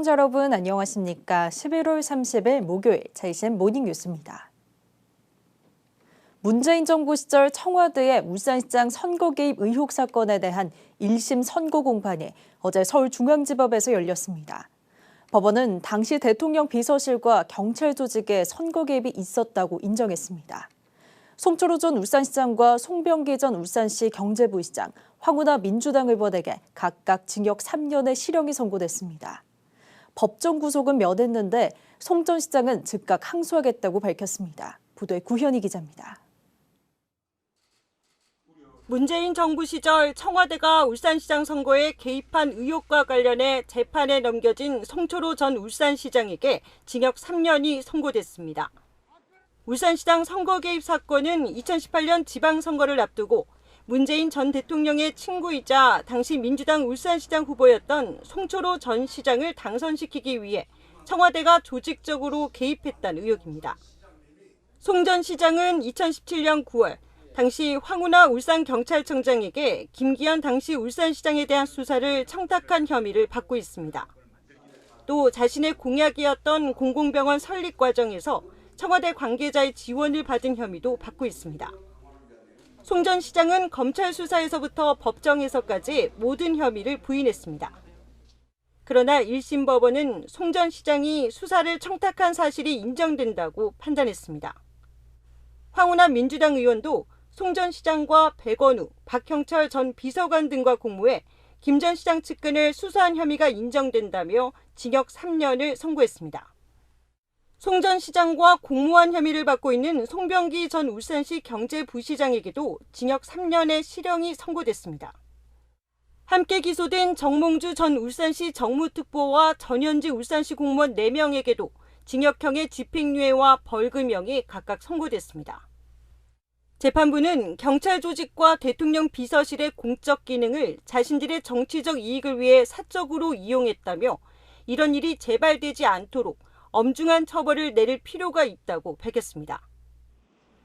시청자 여러분 안녕하십니까? 11월 30일 목요일 JCN 모닝뉴스입니다. 문재인 정부 시절 청와대의 울산시장 선거 개입 의혹 사건에 대한 1심 선고 공판이 어제 서울중앙지법에서 열렸습니다. 법원은 당시 대통령 비서실과 경찰 조직에 선거 개입이 있었다고 인정했습니다. 송철호 전 울산시장과 송병기 전 울산시 경제부시장, 황운하 민주당 의원에게 각각 징역 3년의 실형이 선고됐습니다. 법정 구속은 면했는데 송 전 시장은 즉각 항소하겠다고 밝혔습니다. 보도에 구현희 기자입니다. 문재인 정부 시절 청와대가 울산시장 선거에 개입한 의혹과 관련해 재판에 넘겨진 송철호 전 울산시장에게 징역 3년이 선고됐습니다. 울산시장 선거 개입 사건은 2018년 지방선거를 앞두고 문재인 전 대통령의 친구이자 당시 민주당 울산시장 후보였던 송철호 전 시장을 당선시키기 위해 청와대가 조직적으로 개입했다는 의혹입니다. 송 전 시장은 2017년 9월 당시 황운하 울산경찰청장에게 김기현 당시 울산시장에 대한 수사를 청탁한 혐의를 받고 있습니다. 또 자신의 공약이었던 공공병원 설립 과정에서 청와대 관계자의 지원을 받은 혐의도 받고 있습니다. 송 전 시장은 검찰 수사에서부터 법정에서까지 모든 혐의를 부인했습니다. 그러나 1심 법원은 송 전 시장이 수사를 청탁한 사실이 인정된다고 판단했습니다. 황운하 민주당 의원도 송 전 시장과 백원우, 박형철 전 비서관 등과 공모해 김 전 시장 측근을 수사한 혐의가 인정된다며 징역 3년을 선고했습니다. 송 전 시장과 공모한 혐의를 받고 있는 송병기 전 울산시 경제부시장에게도 징역 3년의 실형이 선고됐습니다. 함께 기소된 정몽주 전 울산시 정무특보와 전현지 울산시 공무원 4명에게도 징역형의 집행유예와 벌금형이 각각 선고됐습니다. 재판부는 경찰 조직과 대통령 비서실의 공적 기능을 자신들의 정치적 이익을 위해 사적으로 이용했다며 이런 일이 재발되지 않도록 엄중한 처벌을 내릴 필요가 있다고 밝혔습니다.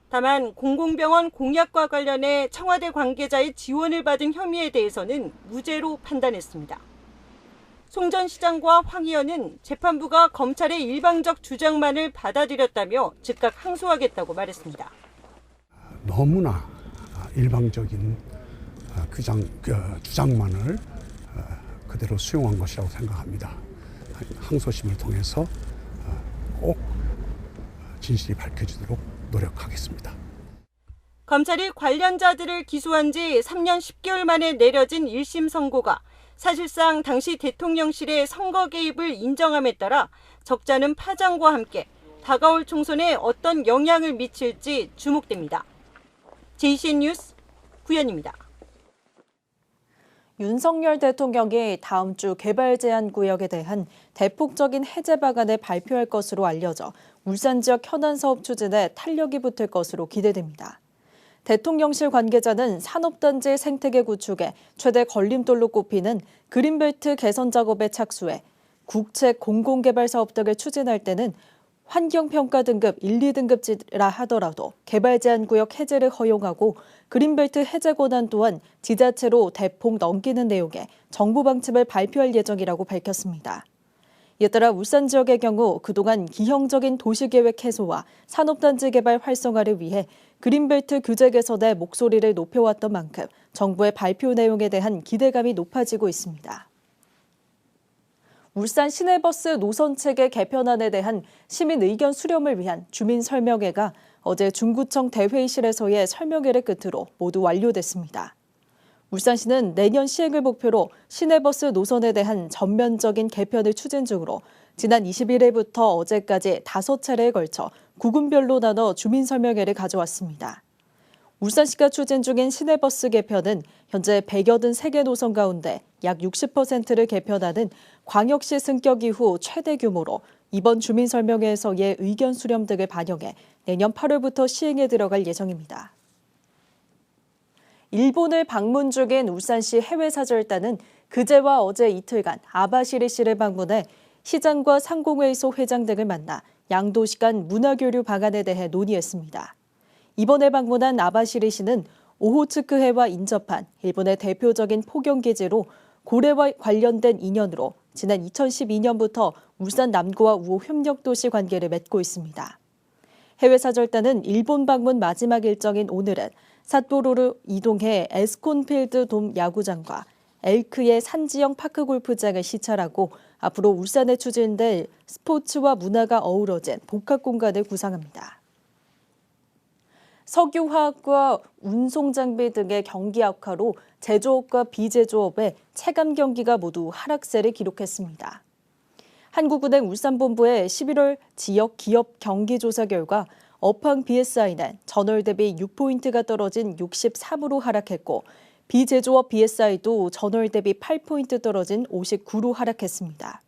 다만 공공병원 공약과 관련해 청와대 관계자의 지원을 받은 혐의에 대해서는 무죄로 판단했습니다. 송 전 시장과 황 의원은 재판부가 검찰의 일방적 주장만을 받아들였다며 즉각 항소하겠다고 말했습니다. 너무나 일방적인 주장만을 그대로 수용한 것이라고 생각합니다. 항소심을 통해서 꼭 진실이 밝혀지도록 노력하겠습니다. 검찰이 관련자들을 기소한 지 3년 10개월 만에 내려진 1심 선고가 사실상 당시 대통령실의 선거 개입을 인정함에 따라 적잖은 파장과 함께 다가올 총선에 어떤 영향을 미칠지 주목됩니다. JCN 뉴스 구현입니다. 윤석열 대통령이 다음 주 개발 제한 구역에 대한 대폭적인 해제 방안을 발표할 것으로 알려져 울산 지역 현안 사업 추진에 탄력이 붙을 것으로 기대됩니다. 대통령실 관계자는 산업단지 생태계 구축에 최대 걸림돌로 꼽히는 그린벨트 개선 작업에 착수해 국책 공공개발 사업 등을 추진할 때는 환경평가 등급 1, 2등급지라 하더라도 개발 제한 구역 해제를 허용하고 그린벨트 해제 권한 또한 지자체로 대폭 넘기는 내용의 정부 방침을 발표할 예정이라고 밝혔습니다. 이에 따라 울산 지역의 경우 그동안 기형적인 도시계획 해소와 산업단지 개발 활성화를 위해 그린벨트 규제 개선에 목소리를 높여왔던 만큼 정부의 발표 내용에 대한 기대감이 높아지고 있습니다. 울산 시내버스 노선체계 개편안에 대한 시민 의견 수렴을 위한 주민 설명회가 어제 중구청 대회의실에서의 설명회를 끝으로 모두 완료됐습니다. 울산시는 내년 시행을 목표로 시내버스 노선에 대한 전면적인 개편을 추진 중으로 지난 21일부터 어제까지 5차례에 걸쳐 구군별로 나눠 주민 설명회를 가져왔습니다. 울산시가 추진 중인 시내버스 개편은 현재 183개 노선 가운데 약 60%를 개편하는 광역시 승격 이후 최대 규모로 이번 주민설명회에서의 의견 수렴 등을 반영해 내년 8월부터 시행에 들어갈 예정입니다. 일본을 방문 중인 울산시 해외사절단은 그제와 어제 이틀간 아바시리시를 방문해 시장과 상공회의소 회장 등을 만나 양도시 간 문화교류 방안에 대해 논의했습니다. 이번에 방문한 아바시리 씨는 오호츠크해와 인접한 일본의 대표적인 포경기지로 고래와 관련된 인연으로 지난 2012년부터 울산 남구와 우호 협력도시 관계를 맺고 있습니다. 해외 사절단은 일본 방문 마지막 일정인 오늘은 삿포로로 이동해 에스콘필드 돔 야구장과 엘크의 산지형 파크 골프장을 시찰하고 앞으로 울산에 추진될 스포츠와 문화가 어우러진 복합 공간을 구상합니다. 석유화학과 운송장비 등의 경기 악화로 제조업과 비제조업의 체감 경기가 모두 하락세를 기록했습니다. 한국은행 울산본부의 11월 지역 기업 경기조사 결과 업황 BSI는 전월 대비 6포인트가 떨어진 63으로 하락했고 비제조업 BSI도 전월 대비 8포인트 떨어진 59로 하락했습니다.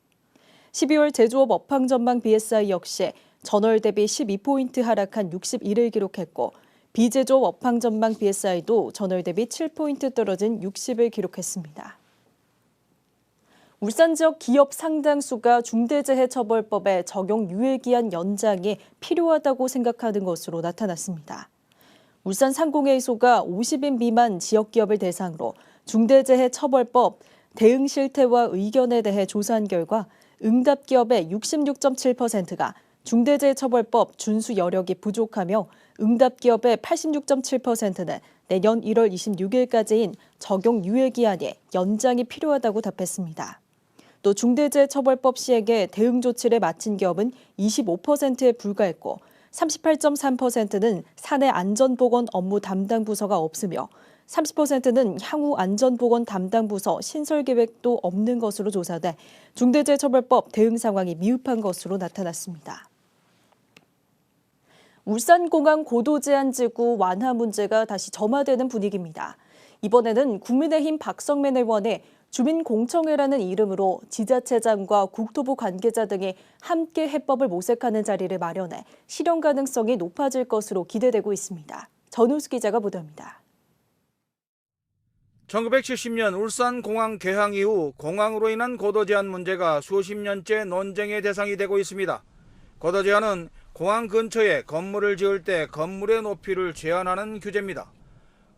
12월 제조업 업황 전망 BSI 역시 전월 대비 12포인트 하락한 61을 기록했고 비제조업 업황 전망 BSI도 전월 대비 7포인트 떨어진 60을 기록했습니다. 울산 지역 기업 상당수가 중대재해처벌법의 적용 유예기한 연장이 필요하다고 생각하는 것으로 나타났습니다. 울산 상공회의소가 50인 미만 지역기업을 대상으로 중대재해처벌법 대응 실태와 의견에 대해 조사한 결과 응답 기업의 66.7%가 중대재해처벌법 준수 여력이 부족하며 응답 기업의 86.7%는 내년 1월 26일까지인 적용 유예기한이 연장이 필요하다고 답했습니다. 또 중대재해처벌법 시행에 대응 조치를 마친 기업은 25%에 불과했고 38.3%는 사내 안전보건 업무 담당 부서가 없으며 30%는 향후 안전보건 담당 부서 신설 계획도 없는 것으로 조사돼 중대재해처벌법 대응 상황이 미흡한 것으로 나타났습니다. 울산공항 고도제한지구 완화 문제가 다시 점화되는 분위기입니다. 이번에는 국민의힘 박성민 의원이 주민공청회라는 이름으로 지자체장과 국토부 관계자 등이 함께 해법을 모색하는 자리를 마련해 실현 가능성이 높아질 것으로 기대되고 있습니다. 전우수 기자가 보도합니다. 1970년 울산공항 개항 이후 공항으로 인한 고도 제한 문제가 수십 년째 논쟁의 대상이 되고 있습니다. 고도 제한은 공항 근처에 건물을 지을 때 건물의 높이를 제한하는 규제입니다.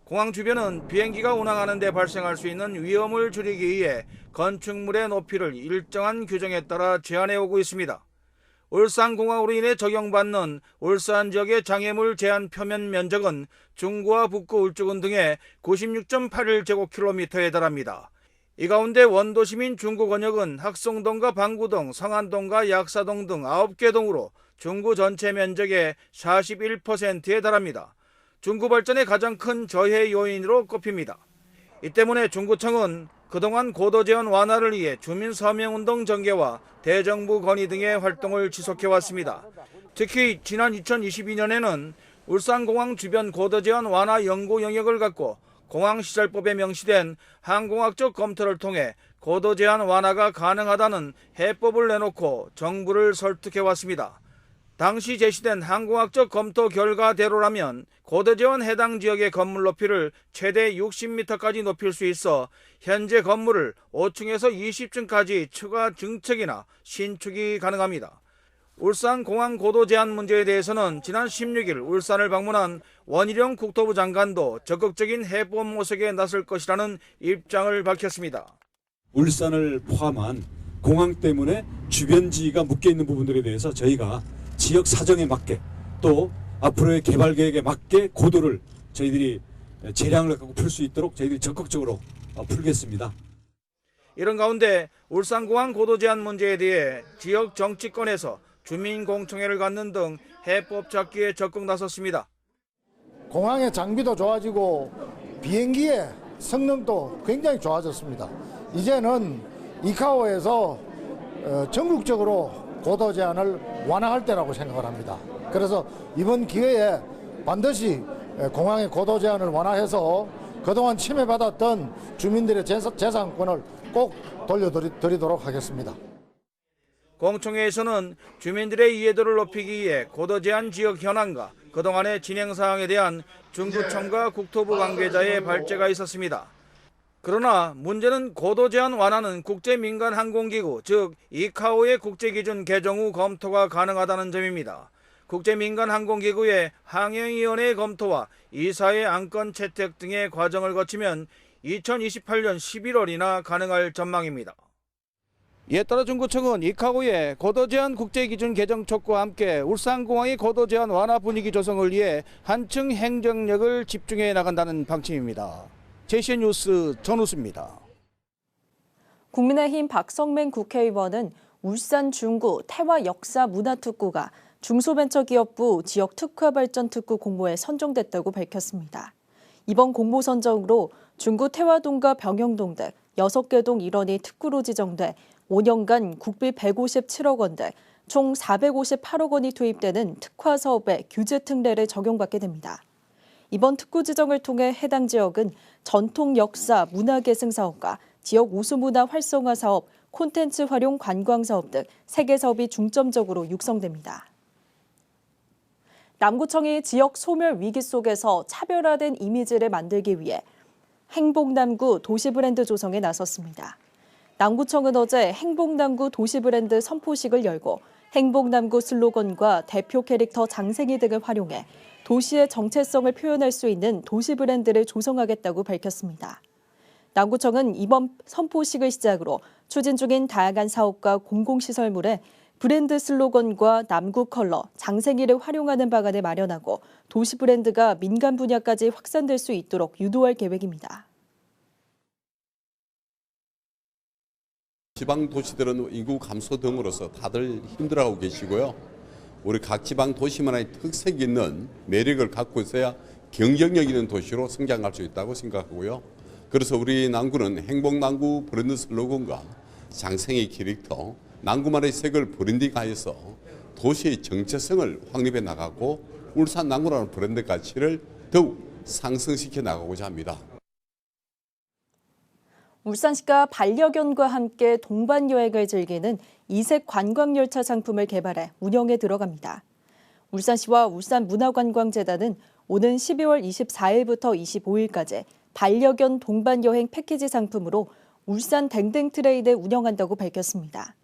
공항 주변은 비행기가 운항하는 데 발생할 수 있는 위험을 줄이기 위해 건축물의 높이를 일정한 규정에 따라 제한해 오고 있습니다. 울산공항으로 인해 적용받는 울산 지역의 장애물 제한 표면 면적은 중구와 북구 울주군 등의 96.81제곱킬로미터에 달합니다. 이 가운데 원도심인 중구 권역은 학송동과 방구동, 성안동과 약사동 등 9개 동으로 중구 전체 면적의 41%에 달합니다. 중구 발전의 가장 큰 저해 요인으로 꼽힙니다. 이 때문에 중구청은 그동안 고도 제한 완화를 위해 주민 서명운동 전개와 대정부 건의 등의 활동을 지속해왔습니다. 특히 지난 2022년에는 울산공항 주변 고도 제한 완화 연구 영역을 갖고 공항시설법에 명시된 항공학적 검토를 통해 고도 제한 완화가 가능하다는 해법을 내놓고 정부를 설득해왔습니다. 당시 제시된 항공학적 검토 결과대로라면 고도 제한 해당 지역의 건물 높이를 최대 60m까지 높일 수 있어 현재 건물을 5층에서 20층까지 추가 증축이나 신축이 가능합니다. 울산공항 고도 제한 문제에 대해서는 지난 16일 울산을 방문한 원희룡 국토부 장관도 적극적인 해법 모색에 나설 것이라는 입장을 밝혔습니다. 울산을 포함한 공항 때문에 주변 지위가 묶여있는 부분들에 대해서 저희가 지역 사정에 맞게 또 앞으로의 개발 계획에 맞게 고도를 저희들이 재량을 갖고 풀 수 있도록 저희들이 적극적으로 풀겠습니다. 이런 가운데 울산공항 고도 제한 문제에 대해 지역 정치권에서 주민공청회를 갖는 등 해법 찾기에 적극 나섰습니다. 공항의 장비도 좋아지고 비행기의 성능도 굉장히 좋아졌습니다. 이제는 이카오에서 전국적으로 고도 제한을 완화할 때라고 생각을 합니다. 그래서 이번 기회에 반드시 공항의 고도 제한을 완화해서 그동안 침해받았던 주민들의 재산권을 꼭 돌려드리도록 하겠습니다. 공청회에서는 주민들의 이해도를 높이기 위해 고도 제한 지역 현황과 그동안의 진행 사항에 대한 중구청과 국토부 관계자의 발제가 있었습니다. 그러나 문제는 고도 제한 완화는 국제민간항공기구 즉 이카오의 국제기준 개정 후 검토가 가능하다는 점입니다. 국제민간항공기구의 항행위원회의 검토와 이사의 안건 채택 등의 과정을 거치면 2028년 11월이나 가능할 전망입니다. 이에 따라 중구청은 이카오의 고도 제한 국제 기준 개정 촉구와 함께 울산공항의 고도 제한 완화 분위기 조성을 위해 한층 행정력을 집중해 나간다는 방침입니다. JCN 뉴스 전우수입니다. 국민의힘 박성맹 국회의원은 울산 중구 태화 역사 문화특구가 중소벤처기업부 지역특화발전특구 공모에 선정됐다고 밝혔습니다. 이번 공모 선정으로 중구 태화동과 병영동 등 6개 동 일원이 특구로 지정돼 5년간 국비 157억 원 등 총 458억 원이 투입되는 특화 사업에 규제 특례를 적용받게 됩니다. 이번 특구 지정을 통해 해당 지역은 전통 역사 문화 계승 사업과 지역 우수문화 활성화 사업, 콘텐츠 활용 관광 사업 등 3개 사업이 중점적으로 육성됩니다. 남구청이 지역 소멸 위기 속에서 차별화된 이미지를 만들기 위해 행복남구 도시브랜드 조성에 나섰습니다. 남구청은 어제 행복남구 도시브랜드 선포식을 열고 행복남구 슬로건과 대표 캐릭터 장생이 등을 활용해 도시의 정체성을 표현할 수 있는 도시브랜드를 조성하겠다고 밝혔습니다. 남구청은 이번 선포식을 시작으로 추진 중인 다양한 사업과 공공시설물에 브랜드 슬로건과 남구 컬러, 장생이를 활용하는 방안을 마련하고 도시 브랜드가 민간 분야까지 확산될 수 있도록 유도할 계획입니다. 지방 도시들은 인구 감소 등으로서 다들 힘들어하고 계시고요. 우리 각 지방 도시만의 특색 있는 매력을 갖고 있어야 경쟁력 있는 도시로 성장할 수 있다고 생각하고요. 그래서 우리 남구는 행복남구 브랜드 슬로건과 장생의 캐릭터, 남구만의 색을 브랜딩하여서 도시의 정체성을 확립해 나가고 울산 남구라는 브랜드 가치를 더욱 상승시켜 나가고자 합니다. 울산시가 반려견과 함께 동반 여행을 즐기는 이색 관광열차 상품을 개발해 운영에 들어갑니다. 울산시와 울산문화관광재단은 오는 12월 24일부터 25일까지 반려견 동반 여행 패키지 상품으로 울산 댕댕 트레인을 운영한다고 밝혔습니다.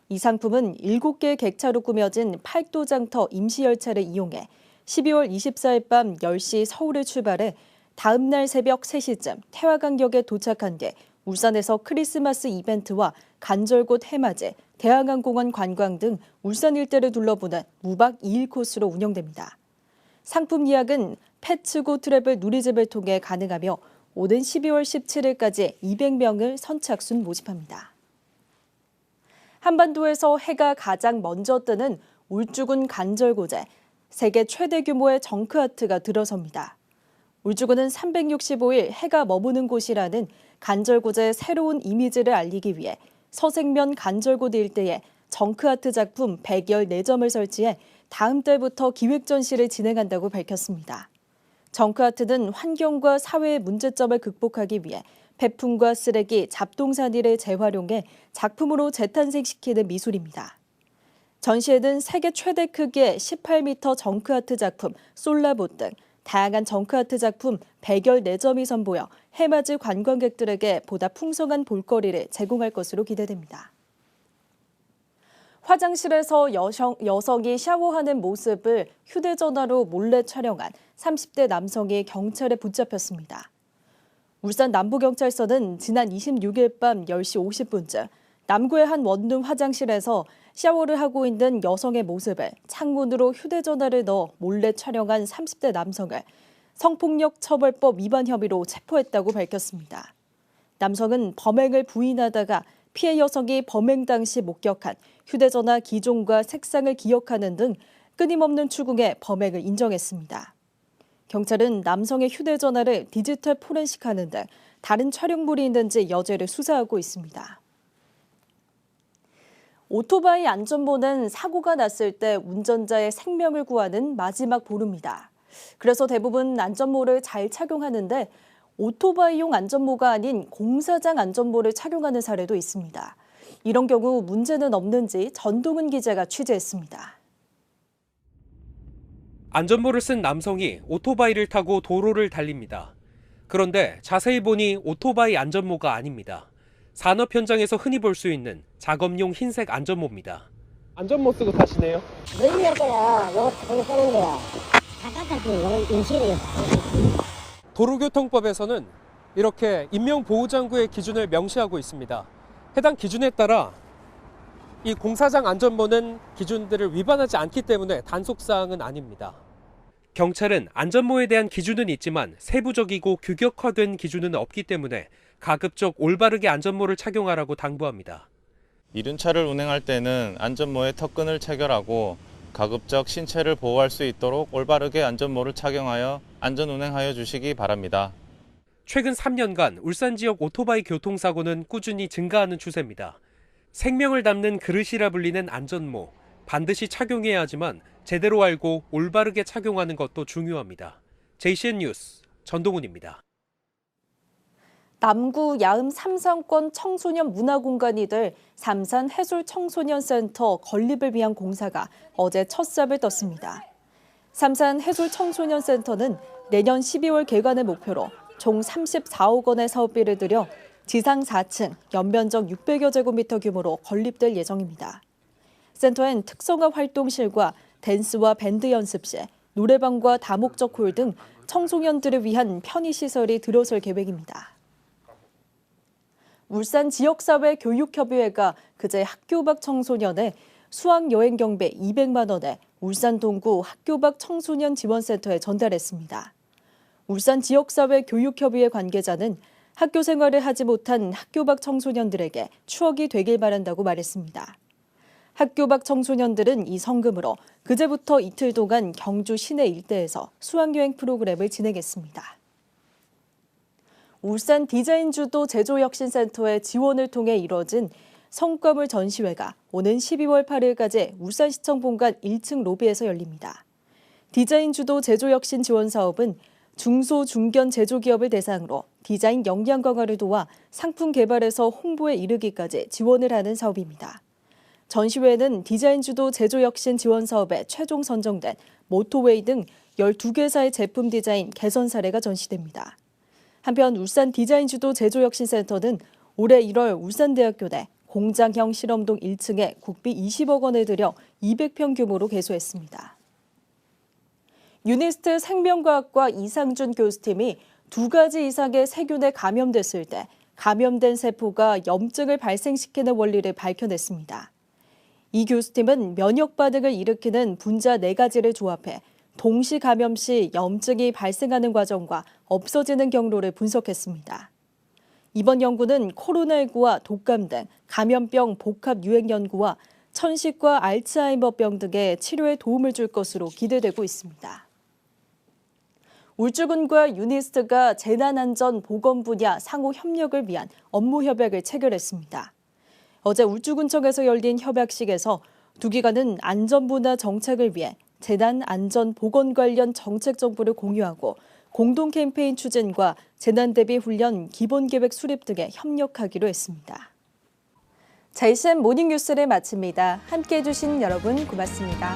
이 상품은 7개의 객차로 꾸며진 8도장터 임시열차를 이용해 12월 24일 밤 10시 서울을 출발해 다음 날 새벽 3시쯤 태화강역에 도착한 뒤 울산에서 크리스마스 이벤트와 간절곶 해맞이, 대항항공원 관광 등 울산 일대를 둘러보는 무박 2일 코스로 운영됩니다. 상품 예약은 패츠고 트래블 누리집을 통해 가능하며 오는 12월 17일까지 200명을 선착순 모집합니다. 한반도에서 해가 가장 먼저 뜨는 울주군 간절곶에 세계 최대 규모의 정크아트가 들어섭니다. 울주군은 365일 해가 머무는 곳이라는 간절곶의 새로운 이미지를 알리기 위해 서생면 간절곶 일대에 정크아트 작품 114점을 설치해 다음 달부터 기획 전시를 진행한다고 밝혔습니다. 정크아트는 환경과 사회의 문제점을 극복하기 위해 폐품과 쓰레기, 잡동사니를 재활용해 작품으로 재탄생시키는 미술입니다. 전시회는 세계 최대 크기의 18m 정크아트 작품 솔라봇 등 다양한 정크아트 작품 114점이 선보여 해맞이 관광객들에게 보다 풍성한 볼거리를 제공할 것으로 기대됩니다. 화장실에서 여성이 샤워하는 모습을 휴대전화로 몰래 촬영한 30대 남성이 경찰에 붙잡혔습니다. 울산 남부경찰서는 지난 26일 밤 10시 50분쯤 남구의 한 원룸 화장실에서 샤워를 하고 있는 여성의 모습을 창문으로 휴대전화를 넣어 몰래 촬영한 30대 남성을 성폭력 처벌법 위반 혐의로 체포했다고 밝혔습니다. 남성은 범행을 부인하다가 피해 여성이 범행 당시 목격한 휴대전화 기종과 색상을 기억하는 등 끊임없는 추궁에 범행을 인정했습니다. 경찰은 남성의 휴대전화를 디지털 포렌식하는 등 다른 촬영물이 있는지 여죄를 수사하고 있습니다. 오토바이 안전모는 사고가 났을 때 운전자의 생명을 구하는 마지막 보루입니다. 그래서 대부분 안전모를 잘 착용하는데 오토바이용 안전모가 아닌 공사장 안전모를 착용하는 사례도 있습니다. 이런 경우 문제는 없는지 전동훈 기자가 취재했습니다. 안전모를 쓴 남성이 오토바이를 타고 도로를 달립니다. 그런데 자세히 보니 오토바이 안전모가 아닙니다. 산업 현장에서 흔히 볼 수 있는 작업용 흰색 안전모입니다. 안전모 쓰고 타시네요? 물리면 때요. 요거 쓰고 쓰는데요. 바깥까지 요거 인식이에요. 도로교통법에서는 이렇게 인명보호장구의 기준을 명시하고 있습니다. 해당 기준에 따라 이 공사장 안전모는 기준들을 위반하지 않기 때문에 단속사항은 아닙니다. 경찰은 안전모에 대한 기준은 있지만 세부적이고 규격화된 기준은 없기 때문에 가급적 올바르게 안전모를 착용하라고 당부합니다. 이륜차를 운행할 때는 안전모에 턱끈을 체결하고 가급적 신체를 보호할 수 있도록 올바르게 안전모를 착용하여 안전운행하여 주시기 바랍니다. 최근 3년간 울산 지역 오토바이 교통사고는 꾸준히 증가하는 추세입니다. 생명을 담는 그릇이라 불리는 안전모, 반드시 착용해야 하지만 제대로 알고 올바르게 착용하는 것도 중요합니다. JCN 뉴스 전동훈입니다. 남구 야음 삼상권 청소년 문화공간이 될 삼산 해술청소년센터 건립을 위한 공사가 어제 첫 삽을 떴습니다. 삼산 해술청소년센터는 내년 12월 개관을 목표로 총 34억 원의 사업비를 들여 지상 4층, 연면적 600여 제곱미터 규모로 건립될 예정입니다. 센터엔 특성화 활동실과 댄스와 밴드 연습실, 노래방과 다목적 홀 등 청소년들을 위한 편의시설이 들어설 계획입니다. 울산 지역사회 교육협의회가 그제 학교 밖 청소년의 수학여행 경비 200만 원을 울산 동구 학교 밖 청소년 지원센터에 전달했습니다. 울산 지역사회 교육협의회 관계자는 학교 생활을 하지 못한 학교 밖 청소년들에게 추억이 되길 바란다고 말했습니다. 학교 밖 청소년들은 이 성금으로 그제부터 이틀 동안 경주 시내 일대에서 수학여행 프로그램을 진행했습니다. 울산 디자인주도 제조혁신센터의 지원을 통해 이뤄진 성과물 전시회가 오는 12월 8일까지 울산시청 본관 1층 로비에서 열립니다. 디자인주도 제조혁신 지원 사업은 중소, 중견 제조기업을 대상으로 디자인 역량 강화를 도와 상품 개발에서 홍보에 이르기까지 지원을 하는 사업입니다. 전시회에는 디자인주도 제조혁신 지원 사업에 최종 선정된 모토웨이 등 12개사의 제품 디자인 개선 사례가 전시됩니다. 한편 울산 디자인주도 제조혁신센터는 올해 1월 울산대학교 내 공장형 실험동 1층에 국비 20억 원을 들여 200평 규모로 개소했습니다. 유니스트 생명과학과 이상준 교수팀이 2가지 이상의 세균에 감염됐을 때 감염된 세포가 염증을 발생시키는 원리를 밝혀냈습니다. 이 교수팀은 면역 반응을 일으키는 분자 4가지를 조합해 동시 감염 시 염증이 발생하는 과정과 없어지는 경로를 분석했습니다. 이번 연구는 코로나19와 독감 등 감염병 복합 유행 연구와 천식과 알츠하이머병 등의 치료에 도움을 줄 것으로 기대되고 있습니다. 울주군과 유니스트가 재난안전 보건 분야 상호 협력을 위한 업무 협약을 체결했습니다. 어제 울주군청에서 열린 협약식에서 두 기관은 안전문화 정착을 위해 재난 안전 보건 관련 정책 정보를 공유하고 공동 캠페인 추진과 재난 대비 훈련 기본 계획 수립 등에 협력하기로 했습니다. JCN 모닝뉴스를 마칩니다. 함께해 주신 여러분 고맙습니다.